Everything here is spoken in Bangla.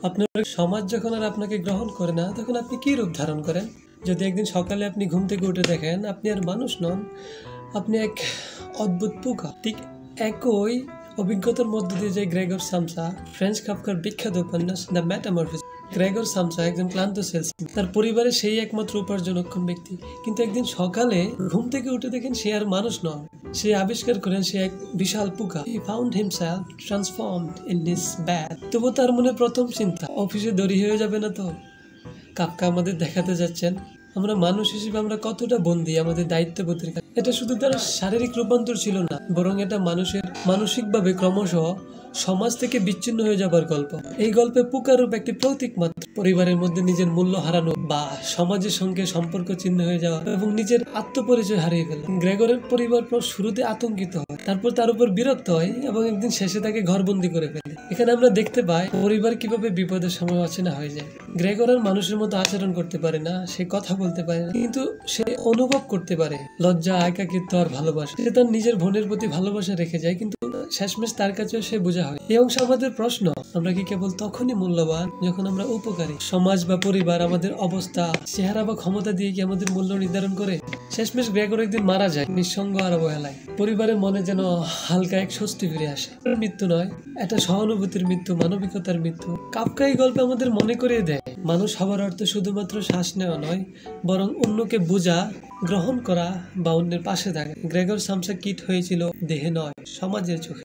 আপনার সমাজ যখন আর আপনাকে গ্রহণ করে না, তখন আপনি কি রূপ ধারণ করেন? যদি একদিন সকালে আপনি ঘুম থেকে উঠে দেখেন আপনি আর মানুষ নন, আপনি এক অদ্ভুত পোকা। ঠিক একই অভিজ্ঞতার মধ্য দিয়ে যায় গ্রেগর সামসা, ফ্রেঞ্চ কাফকার বিখ্যাত উপন্যাস দ্য মেটামরফোসিস। গ্রেগর সামসা একজন ক্লান্ত সেলসম্যান, তার পরিবারে সেই একমাত্র উপার্জনক্ষম ব্যক্তি। কিন্তু একদিন সকালে ঘুম থেকে উঠে দেখেন সে আর মানুষ নয়, সে আবিষ্কার করেন সে এক বিশাল পোকা। He found himself transformed in his bed. তবু তার মনে প্রথম চিন্তা, অফিসে দেরি হয়ে যাবে না তো? কাফকা আমাদের দেখাতে যাচ্ছেন আমরা মানুষ হিসেবে আমরা কতটা বন্দী আমাদের দায়িত্ববোধের কাছে। এটা শুধু তার শারীরিক রূপান্তর ছিল না, বরং এটা মানুষের মানসিকভাবে ক্রমশ সমাজ থেকে বিচ্ছিন্ন হয়ে যাবার গল্প। এই গল্পে পোকারূপ একটি প্রতীক মাত্র। পরিবারের মধ্যে নিজের মূল্য হারানো বা সমাজের সঙ্গে সম্পর্ক ছিন্ন হয়ে যাওয়া এবং নিজের আত্মপরিচয় হারিয়ে ফেলা। গ্রেগরের পরিবার শুরুতে আতঙ্কিত হয়, তারপর তার উপর বিরক্ত হয় এবং একদিন শেষে তাকে ঘরবন্দি করে ফেলে। এখানে আমরা দেখতে পাই পরিবার কিভাবে বিপদের সময় অচেনা হয়ে যায়। গ্রেগর আর মানুষের মতো আচরণ করতে পারে না, সে কথা বলতে পারে না, কিন্তু সে অনুভব করতে পারে লজ্জা, একাকিত্ব আর ভালোবাসা। সে তার নিজের বোনের প্রতি ভালোবাসা রেখে যায়, কিন্তু শেষমেশ তার কাছেও সে বোঝা হয়। এই অংশ আমাদের প্রশ্ন, আমরা কি কেবল তখনই মূল্যবান যখন আমরা উপকারী? সমাজ বা পরিবার আমাদের অবস্থা, চেহারা বা ক্ষমতা দিয়ে কি আমাদের মূল্য নির্ধারণ করে? শেষমেশ গ্রেগর একদিন মারা যায় নিঃসঙ্গ আর অবহেলায়। পরিবারের মনে যেন হালকা এক স্বস্তি ফিরে আসে। মৃত্যু নয়, এটা সহানুভূতির মৃত্যু, মানবিকতার মৃত্যু। কাফকা এই গল্পে আমাদের মনে করিয়ে দেয় মানুষ হবার অর্থ শুধুমাত্র শ্বাস নেওয়া নয়, বরং অন্যকে বোঝা, গ্রহণ করা বা অন্যের পাশে থাকা। গ্রেগর সামসা কীট হয়েছিল দেহে নয়, সমাজের চোখে।